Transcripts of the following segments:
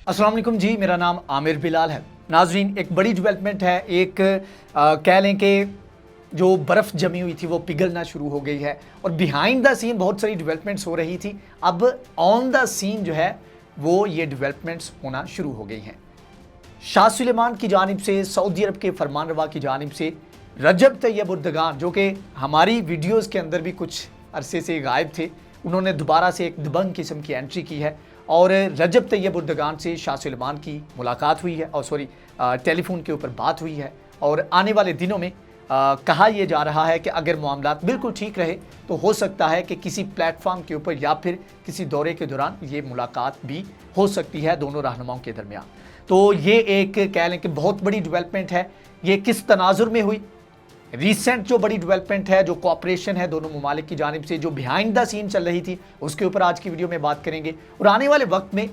अस्सलाम वालेकुम जी, मेरा नाम आमिर बिलाल है। नाजरीन, एक बड़ी डेवलपमेंट है। कह लें कि जो बर्फ़ जमी हुई थी वो पिघलना शुरू हो गई है और बिहाइंड द सीन बहुत सारी डेवलपमेंट्स हो रही थी। अब ऑन द सीन जो है वो ये डेवलपमेंट्स होना शुरू हो गई हैं। शाह सुलेमान की जानिब से, सऊदी अरब के फरमानरवा की जानिब से रजब तैयब उर्दगान, जो कि हमारी वीडियोज़ के अंदर भी कुछ अरसे से गायब थे, उन्होंने दोबारा से एक दबंग किस्म की एंट्री की है और रजब तैयब उर्दगान से शाह सुलेमान की मुलाकात हुई है और टेलीफोन के ऊपर बात हुई है। और आने वाले दिनों में कहा यह जा रहा है कि अगर मामलात बिल्कुल ठीक रहे तो हो सकता है कि किसी प्लेटफॉर्म के ऊपर या फिर किसी दौरे के दौरान ये मुलाकात भी हो सकती है दोनों रहनुमाओं के दरमियान। तो ये एक कह लें कि बहुत बड़ी डेवलपमेंट है। ये किस तनाजुर में हुई, रिसेंट जो बड़ी डेवलपमेंट है, जो कोऑपरेशन है दोनों ममालिक की जानिब से, जो बिहाइंड द सीन चल रही थी, उसके ऊपर आज की वीडियो में बात करेंगे। और आने वाले वक्त में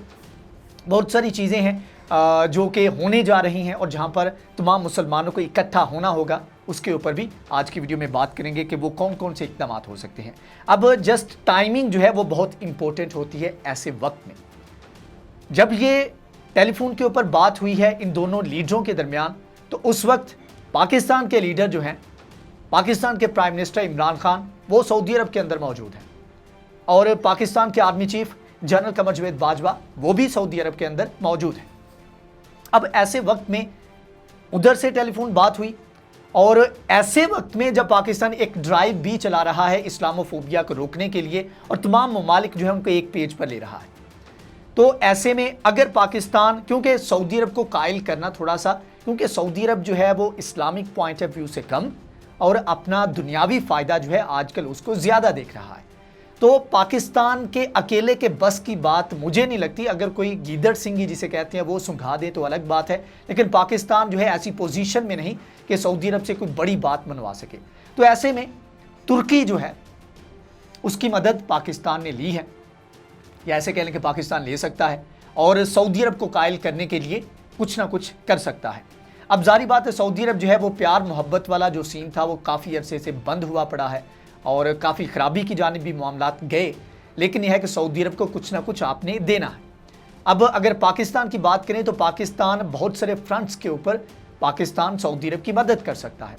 बहुत सारी चीज़ें हैं जो कि होने जा रही हैं और जहां पर तमाम मुसलमानों को इकट्ठा होना होगा, उसके ऊपर भी आज की वीडियो में बात करेंगे कि वो कौन कौन से इक़दाम हो सकते हैं। अब जस्ट टाइमिंग जो है वो बहुत इंपॉर्टेंट होती है ऐसे वक्त में। जब ये टेलीफोन के ऊपर बात हुई है इन दोनों लीडरों के दरमियान, तो उस वक्त पाकिस्तान के लीडर जो हैं, पाकिस्तान के प्राइम मिनिस्टर इमरान खान, वो सऊदी अरब के अंदर मौजूद हैं और पाकिस्तान के आर्मी चीफ जनरल कमर जवेद बाजवा वो भी सऊदी अरब के अंदर मौजूद हैं। अब ऐसे वक्त में उधर से टेलीफोन बात हुई और ऐसे वक्त में जब पाकिस्तान एक ड्राइव भी चला रहा है इस्लामोफोबिया को रोकने के लिए और तमाम ममालिक जो है उनको एक पेज पर ले रहा है, तो ऐसे में अगर पाकिस्तान, क्योंकि सऊदी अरब को कायल करना थोड़ा सा, क्योंकि सऊदी अरब जो है वो इस्लामिक पॉइंट ऑफ व्यू से कम और अपना दुनियावी फ़ायदा जो है आजकल उसको ज़्यादा देख रहा है, तो पाकिस्तान के अकेले के बस की बात मुझे नहीं लगती। अगर कोई गीदड़ सिंगी जिसे कहते हैं वो सुंघा दे तो अलग बात है, लेकिन पाकिस्तान जो है ऐसी पोजीशन में नहीं कि सऊदी अरब से कोई बड़ी बात मनवा सके। तो ऐसे में तुर्की जो है उसकी मदद पाकिस्तान ने ली है, या ऐसे कह लें कि पाकिस्तान ले सकता है और सऊदी अरब को कायल करने के लिए कुछ ना कुछ कर सकता है। अब जारी बात है, सऊदी अरब जो है वो प्यार मोहब्बत वाला जो सीन था वो काफ़ी अरसे से बंद हुआ पड़ा है और काफ़ी ख़राबी की जानिब भी मामलात गए, लेकिन यह है कि सऊदी अरब को कुछ ना कुछ आपने देना है। अब अगर पाकिस्तान की बात करें तो पाकिस्तान बहुत सारे फ्रंट्स के ऊपर पाकिस्तान सऊदी अरब की मदद कर सकता है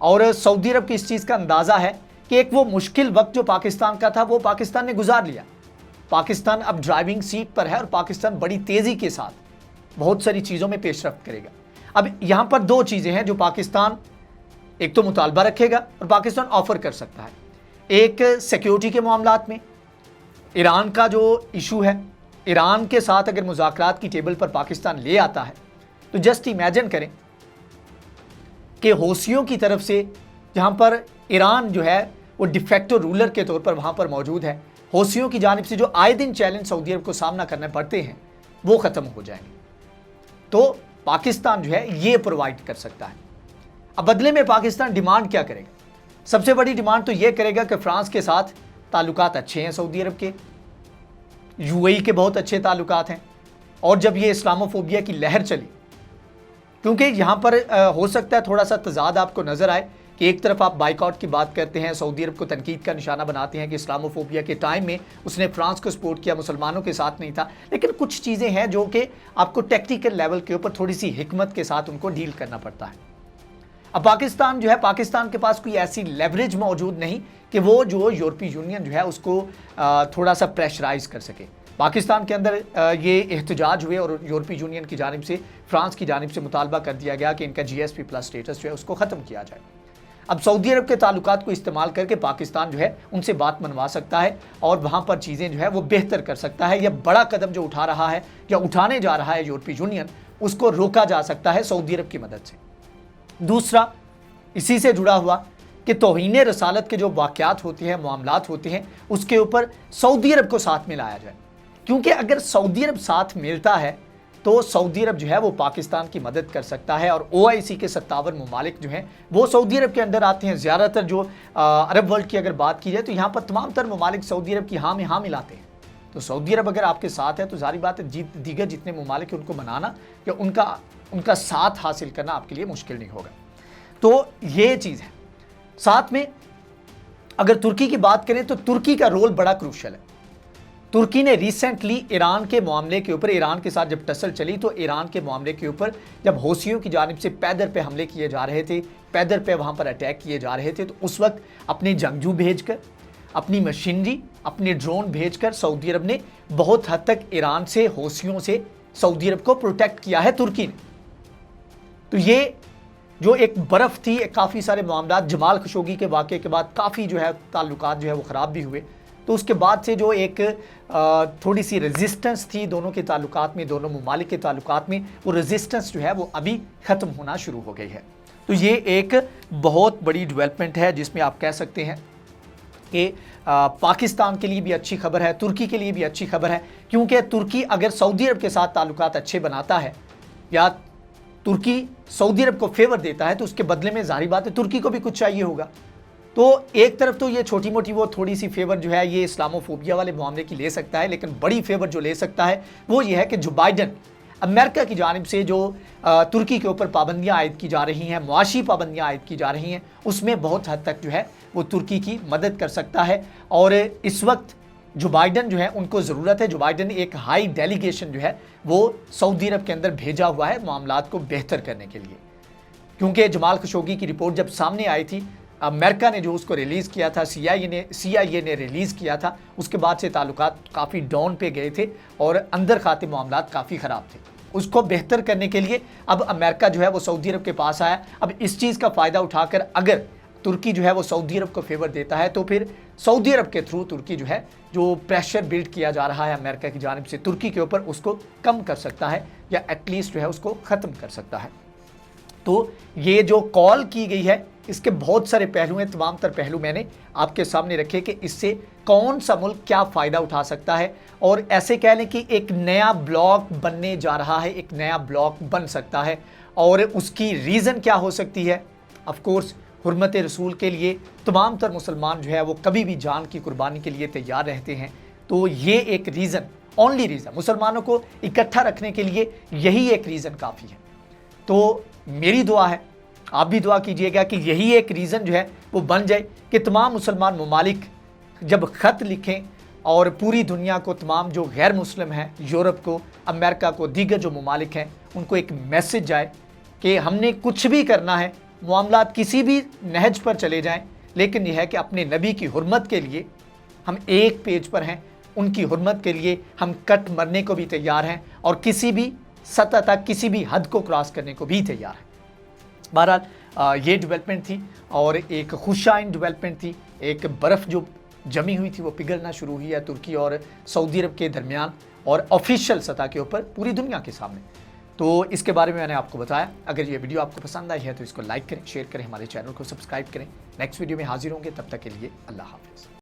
और सऊदी अरब की इस चीज़ का अंदाज़ा है कि एक वो मुश्किल वक्त जो पाकिस्तान का था वो पाकिस्तान ने गुजार लिया। पाकिस्तान अब ड्राइविंग सीट पर है और पाकिस्तान बड़ी तेज़ी के साथ बहुत सारी चीज़ों में पेशरफ्त करेगा। अब यहाँ पर दो चीज़ें हैं जो पाकिस्तान एक तो मुतालबा रखेगा और पाकिस्तान ऑफर कर सकता है। एक सिक्योरिटी के मामलात में ईरान का जो इशू है, ईरान के साथ अगर मुज़ाकरात की टेबल पर पाकिस्तान ले आता है तो जस्ट इमेजिन करें कि हौसियों की तरफ से, जहाँ पर ईरान जो है वो डिफेक्टो रूलर के तौर पर वहाँ पर मौजूद है, हौसियों की जानिब से जो आए दिन चैलेंज सऊदी अरब को सामना करने पड़ते हैं वो ख़त्म हो जाएंगे, तो पाकिस्तान जो है ये प्रोवाइड कर सकता है। अब बदले में पाकिस्तान डिमांड क्या करेगा? सबसे बड़ी डिमांड तो ये करेगा कि फ्रांस के साथ ताल्लुकात अच्छे हैं सऊदी अरब के, यूएई के बहुत अच्छे ताल्लुकात हैं, और जब ये इस्लामोफोबिया की लहर चली, क्योंकि यहाँ पर हो सकता है थोड़ा सा तजाद आपको नज़र आए कि एक तरफ आप बाइकआउट की बात करते हैं, सऊदी अरब को तनकीद का निशाना बनाते हैं कि इस्लामोफोबिया के टाइम में उसने फ्रांस को सपोर्ट किया, मुसलमानों के साथ नहीं था, लेकिन कुछ चीज़ें हैं जो कि आपको टेक्निकल लेवल के ऊपर थोड़ी सी हिकमत के साथ उनको डील करना पड़ता है। अब पाकिस्तान जो है, पाकिस्तान के पास कोई ऐसी लेवरेज मौजूद नहीं कि वो जो यूरोपीय यूनियन जो है उसको थोड़ा सा प्रेशराइज कर सके। पाकिस्तान के अंदर ये एहतजाज हुए और यूरोपीय यूनियन की जानिब से, फ्रांस की जानिब से मुतालबा कर दिया गया कि इनका GSP+ स्टेटस जो है उसको ख़त्म किया जाए। अब सऊदी अरब के ताल्लुकात को इस्तेमाल करके पाकिस्तान जो है उनसे बात मनवा सकता है और वहाँ पर चीज़ें जो है वो बेहतर कर सकता है। यह बड़ा कदम जो उठा रहा है या उठाने जा रहा है यूरोपीय यूनियन, उसको रोका जा सकता है सऊदी अरब की मदद से। दूसरा इसी से जुड़ा हुआ कि तौहीन रसालत के जो वाक़यात होते हैं, मामलात होते हैं, उसके ऊपर सऊदी अरब को साथ में लाया जाए, क्योंकि अगर सऊदी अरब साथ मिलता है तो सऊदी अरब जो है वो पाकिस्तान की मदद कर सकता है और OIC के 57 ममालिक जो हैं वो सऊदी अरब के अंदर आते हैं। ज़्यादातर जो अरब वर्ल्ड की अगर बात की जाए तो यहाँ पर तमाम तर ममालिक सऊदी अरब की हाँ में हाँ मिलाते हैं। तो सऊदी अरब अगर आपके साथ है तो जारी बात है दीगर जितने ममालिक उनको बनाना या उनका साथ हासिल करना आपके लिए मुश्किल नहीं होगा। तो ये चीज़ है। साथ में अगर तुर्की की बात करें तो तुर्की का रोल बड़ा क्रूशल है। तुर्की ने रिसेंटली ईरान के मामले के ऊपर, ईरान के साथ जब टसल चली तो ईरान के मामले के ऊपर जब हौसियों की जानिब से पैदर पे हमले किए जा रहे थे, पैदर पे वहाँ पर अटैक किए जा रहे थे, तो उस वक्त अपने जंगजू भेजकर, अपनी मशीनरी, अपने ड्रोन भेजकर सऊदी अरब ने बहुत हद तक ईरान से, हौसियों से सऊदी अरब को प्रोटेक्ट किया है तुर्की ने। तो ये जो एक बर्फ़ थी, काफ़ी सारे मामला, जमाल खशोगी के वाक़े के बाद काफ़ी जो है ताल्लुकात जो है वो ख़राब भी हुए, तो उसके बाद से जो एक थोड़ी सी रेजिस्टेंस थी दोनों के ताल्लुकात में, दोनों ममालिक के ताल्लुकात में, वो रेजिस्टेंस जो है वो अभी ख़त्म होना शुरू हो गई है। तो ये एक बहुत बड़ी डेवलपमेंट है जिसमें आप कह सकते हैं कि पाकिस्तान के लिए भी अच्छी खबर है, तुर्की के लिए भी अच्छी खबर है, क्योंकि तुर्की अगर सऊदी अरब के साथ ताल्लुकात अच्छे बनाता है या तुर्की सऊदी अरब को फेवर देता है तो उसके बदले में जाहिर बात है तुर्की को भी कुछ चाहिए होगा। तो एक तरफ तो ये छोटी मोटी वो थोड़ी सी फेवर जो है ये इस्लामोफोबिया वाले मामले की ले सकता है, लेकिन बड़ी फेवर जो ले सकता है वो ये है कि जो बाइडन अमेरिका की जानिब से जो तुर्की के ऊपर पाबंदियां आयद की जा रही हैं, मुआशी पाबंदियां आयद की जा रही हैं, उसमें बहुत हद तक जो है वो तुर्की की मदद कर सकता है। और इस वक्त जो बाइडन जो है उनको ज़रूरत है, जो बाइडन ने एक हाई डेलीगेशन जो है वो सऊदी अरब के अंदर भेजा हुआ है मामलात को बेहतर करने के लिए, क्योंकि जमाल खशोगी की रिपोर्ट जब सामने आई थी, अमेरिका ने जो उसको रिलीज़ किया था, CIA ने रिलीज़ किया था, उसके बाद से ताल्लुकात काफ़ी डाउन पे गए थे और अंदर खाते मामलात काफ़ी ख़राब थे। उसको बेहतर करने के लिए अब अमेरिका जो है वो सऊदी अरब के पास आया। अब इस चीज़ का फ़ायदा उठाकर अगर तुर्की जो है वो सऊदी अरब को फेवर देता है तो फिर सऊदी अरब के थ्रू तुर्की जो है जो प्रेशर बिल्ड किया जा रहा है अमेरिका की जानिब से तुर्की के ऊपर, उसको कम कर सकता है या एटलीस्ट जो है उसको ख़त्म कर सकता है। तो ये जो कॉल की गई है इसके बहुत सारे पहलू हैं, तमाम तर पहलू मैंने आपके सामने रखे कि इससे कौन सा मुल्क क्या फ़ायदा उठा सकता है, और ऐसे कह लें कि एक नया ब्लॉक बनने जा रहा है, एक नया ब्लॉक बन सकता है। और उसकी रीज़न क्या हो सकती है? ऑफ कोर्स हुर्मत रसूल के लिए तमाम तर मुसलमान जो है वो कभी भी जान की कुर्बानी के लिए तैयार रहते हैं। तो ये एक रीज़न, ओनली रीज़न, मुसलमानों को इकट्ठा रखने के लिए यही एक रीज़न काफ़ी है। तो मेरी दुआ है, आप भी दुआ कीजिएगा कि यही एक रीज़न जो है वो बन जाए कि तमाम मुसलमान ममालिक जब ख़त लिखें और पूरी दुनिया को, तमाम जो गैर मुस्लिम हैं, यूरोप को, अमेरिका को, दीगर जो ममालिक हैं, उनको एक मैसेज जाए कि हमने कुछ भी करना है, मामलात किसी भी नहज पर चले जाएं, लेकिन यह है कि अपने नबी की हुर्मत के लिए हम एक पेज पर हैं, उनकी हुर्मत के लिए हम कट मरने को भी तैयार हैं और किसी भी सतह तक, किसी भी हद को क्रॉस करने को भी तैयार हैं। बहरहाल ये डेवलपमेंट थी और एक खुशाइन डेवलपमेंट थी। एक बर्फ़ जो जमी हुई थी वो पिघलना शुरू हुई है तुर्की और सऊदी अरब के दरमियान और ऑफिशियल सतह के ऊपर पूरी दुनिया के सामने। तो इसके बारे में मैंने आपको बताया। अगर ये वीडियो आपको पसंद आई है तो इसको लाइक करें, शेयर करें, हमारे चैनल को सब्सक्राइब करें। नेक्स्ट वीडियो में हाजिर होंगे, तब तक के लिए अल्लाह हाफ़िज़।